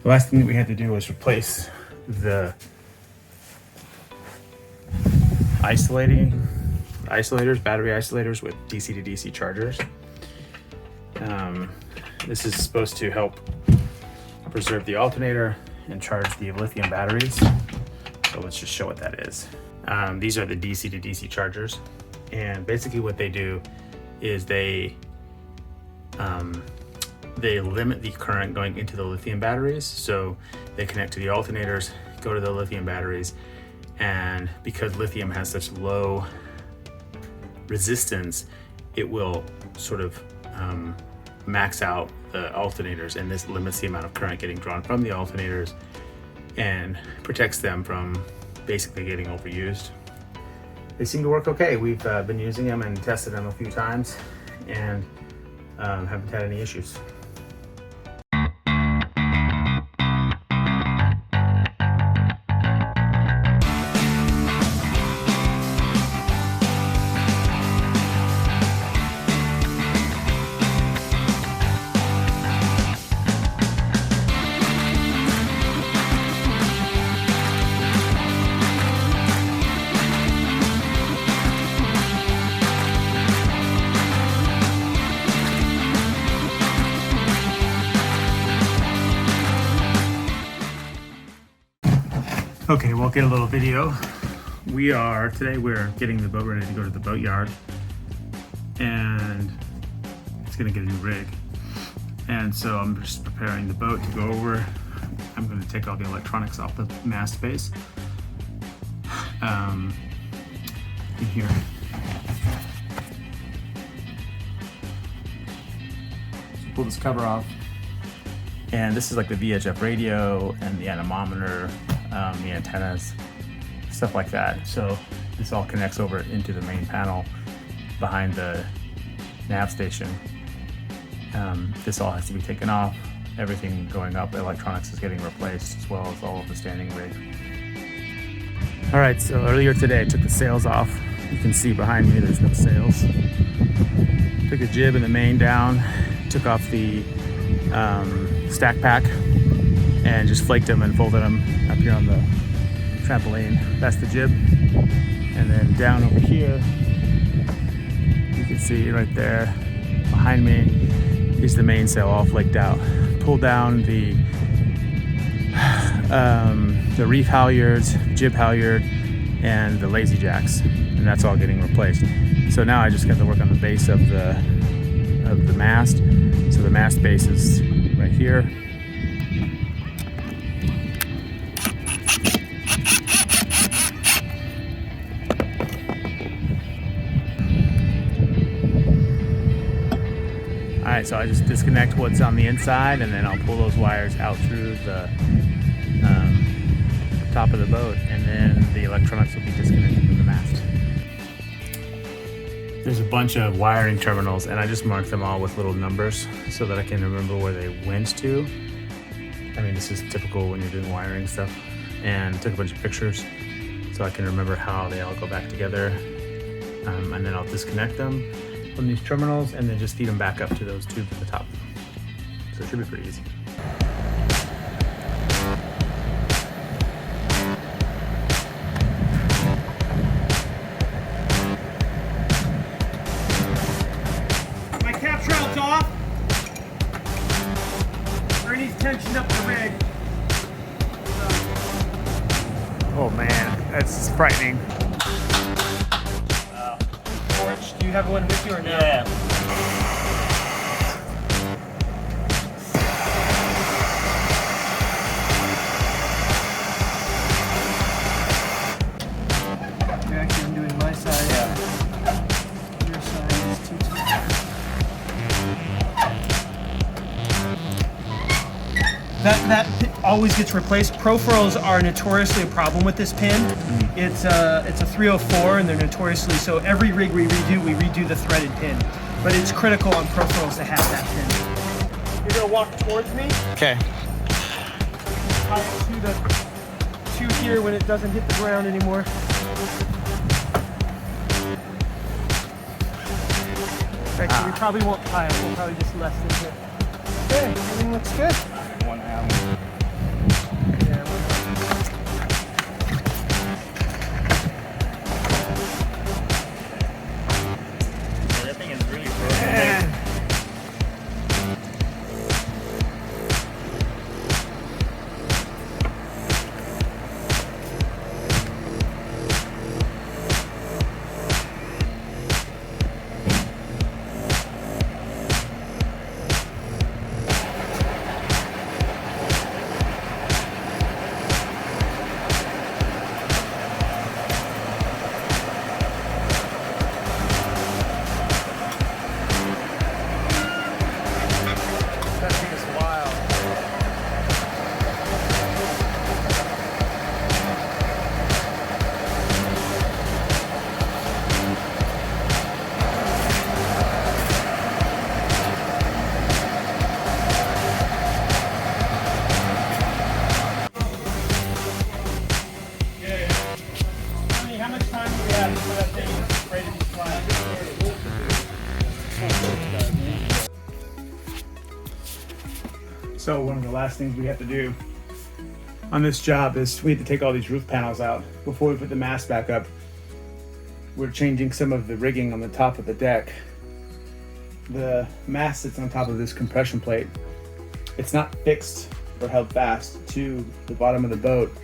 The last thing that we had to do was replace the isolators, battery isolators with DC to DC chargers. This is supposed to help preserve the alternator and charge the lithium batteries. So let's just show what that is. These are the DC to DC chargers. And basically what they do is they limit the current going into the lithium batteries. So they connect to the alternators, go to the lithium batteries, and because lithium has such low resistance, it will sort of max out the alternators, and this limits the amount of current getting drawn from the alternators and protects them from basically getting overused. They seem to work okay. We've been using them and tested them a few times and haven't had any issues. Okay, we'll get a little video. Today we're getting the boat ready to go to the boat yard, and it's gonna get a new rig. And so I'm just preparing the boat to go over. I'm gonna take all the electronics off the mast base. In here. So pull this cover off. And this is like the VHF radio and the anemometer, the antennas, stuff like that. So this all connects over into the main panel behind the nav station. This all has to be taken off. Everything going up, electronics is getting replaced, as well as all of the standing rig. All right, so earlier today I took the sails off. You can see behind me there's no sails. Took the jib and the main down, took off the stack pack, and just flaked them and folded them up here on the trampoline. That's the jib. And then down over here, you can see right there behind me is the mainsail all flaked out. Pulled down the reef halyards, jib halyard, and the lazy jacks, and that's all getting replaced. So now I just got to work on the base of the mast. So the mast base is right here. All right, so I just disconnect what's on the inside, and then I'll pull those wires out through the top of the boat, and then the electronics will be disconnected from the mast. There's a bunch of wiring terminals, and I just marked them all with little numbers so that I can remember where they went to. I mean, this is typical when you're doing wiring stuff. And took a bunch of pictures so I can remember how they all go back together. And then I'll disconnect them from these terminals and then just feed them back up to those tubes at the top. So it should be pretty easy. Tensioned up the rig. Oh man, that's frightening. Orange, do you have one with you or no? Yeah. Actually, I'm doing my side. Yeah. Your side is too tight. That pin always gets replaced. Profurls are notoriously a problem with this pin. It's a 304, and they're notoriously, so every rig we redo the threaded pin. But it's critical on profurls to have that pin. You're gonna walk towards me. Okay. Tie it to the two here when it doesn't hit the ground anymore. Actually, we probably won't tie it. We'll probably just lessen it. Okay, everything looks good. the last things we have to do on this job is we have to take all these roof panels out before we put the mast back up. We're changing some of the rigging on the top of the deck. The mast sits on top of this compression plate. It's not fixed or held fast to the bottom of the boat.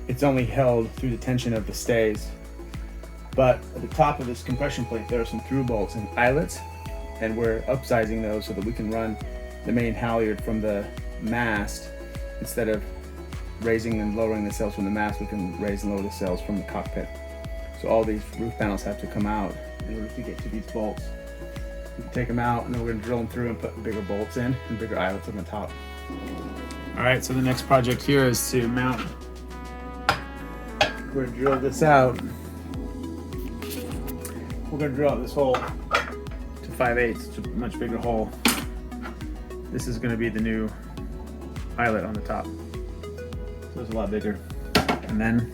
It's only held through the tension of the stays. But at the top of this compression plate, there are some through bolts and eyelets, and we're upsizing those so that we can run the main halyard from the mast. Instead of raising and lowering the sails from the mast, we can raise and lower the sails from the cockpit. So all these roof panels have to come out in order to get to these bolts. We can take them out, and then we're going to drill them through and put bigger bolts in and bigger eyelets on the top. All right, so the next project here is to mount. We're going to drill this out. We're going to drill out this hole to 5/8. It's a much bigger hole. This is going to be the new eyelet on the top. So it's a lot bigger. And then,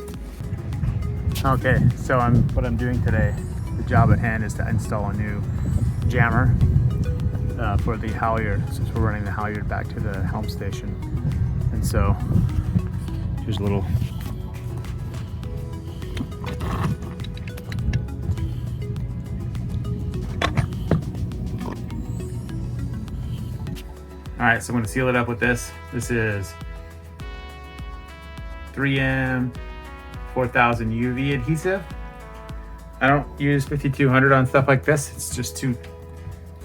okay, so what I'm doing today, the job at hand is to install a new jammer for the halyard, since we're running the halyard back to the helm station. And so here's a little all right, so I'm going to seal it up with this. This is 3M 4000 UV adhesive. I don't use 5200 on stuff like this. It's just too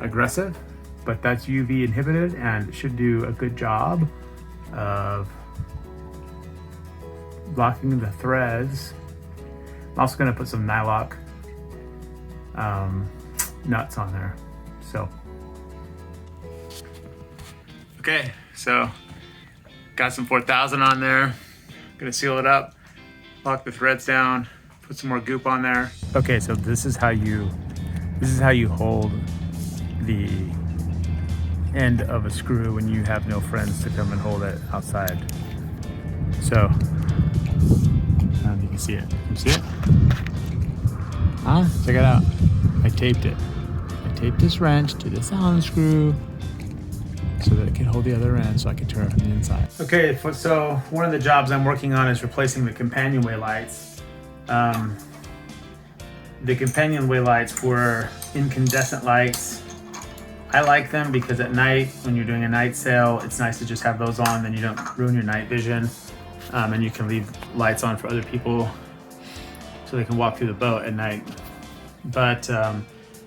aggressive, but that's UV inhibited and it should do a good job of locking the threads. I'm also going to put some nylock nuts on there. So okay, so got some 4000 on there. Gonna seal it up, lock the threads down, put some more goop on there. Okay, so this is how you hold the end of a screw when you have no friends to come and hold it outside. So you can see it. You see it? Huh? Check it out. I taped it. I taped this wrench to this Allen screw so that it can hold the other end so I can turn it from the inside. Okay, so one of the jobs I'm working on is replacing the companionway lights. The companionway lights were incandescent lights. I like them because at night, when you're doing a night sail, it's nice to just have those on, then you don't ruin your night vision. And you can leave lights on for other people so they can walk through the boat at night. But,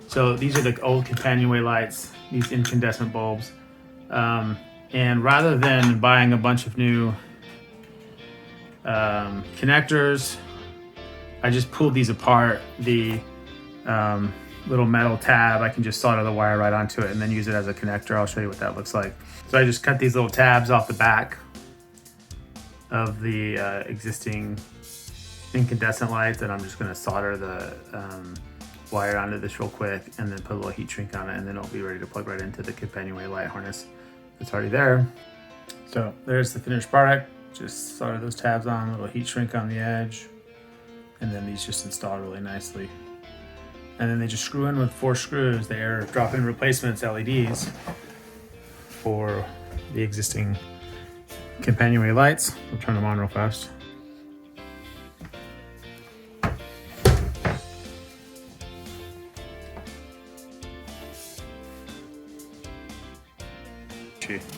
so these are the old companionway lights, these incandescent bulbs. And rather than buying a bunch of new connectors, I just pulled these apart. The little metal tab, I can just solder the wire right onto it and then use it as a connector. I'll show you what that looks like. So I just cut these little tabs off the back of the existing incandescent lights, and I'm just going to solder the wire onto this real quick and then put a little heat shrink on it, and then it'll be ready to plug right into the companionway light harness that's already there. So there's the finished product. Just solder those tabs on, a little heat shrink on the edge, and then these just install really nicely. And then they just screw in with 4 screws. They are drop-in replacements, LEDs, for the existing companionway lights. I'll turn them on real fast.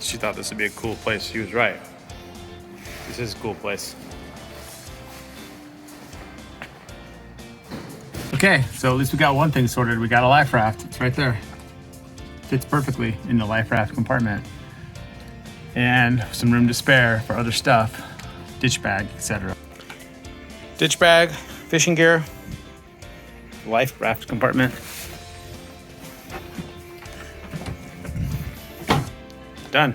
She thought this would be a cool place. She was right. This is a cool place. Okay, so at least we got one thing sorted. We got a life raft. It's right there. Fits perfectly in the life raft compartment. And some room to spare for other stuff, ditch bag, etc. Ditch bag, fishing gear, life raft compartment. Done.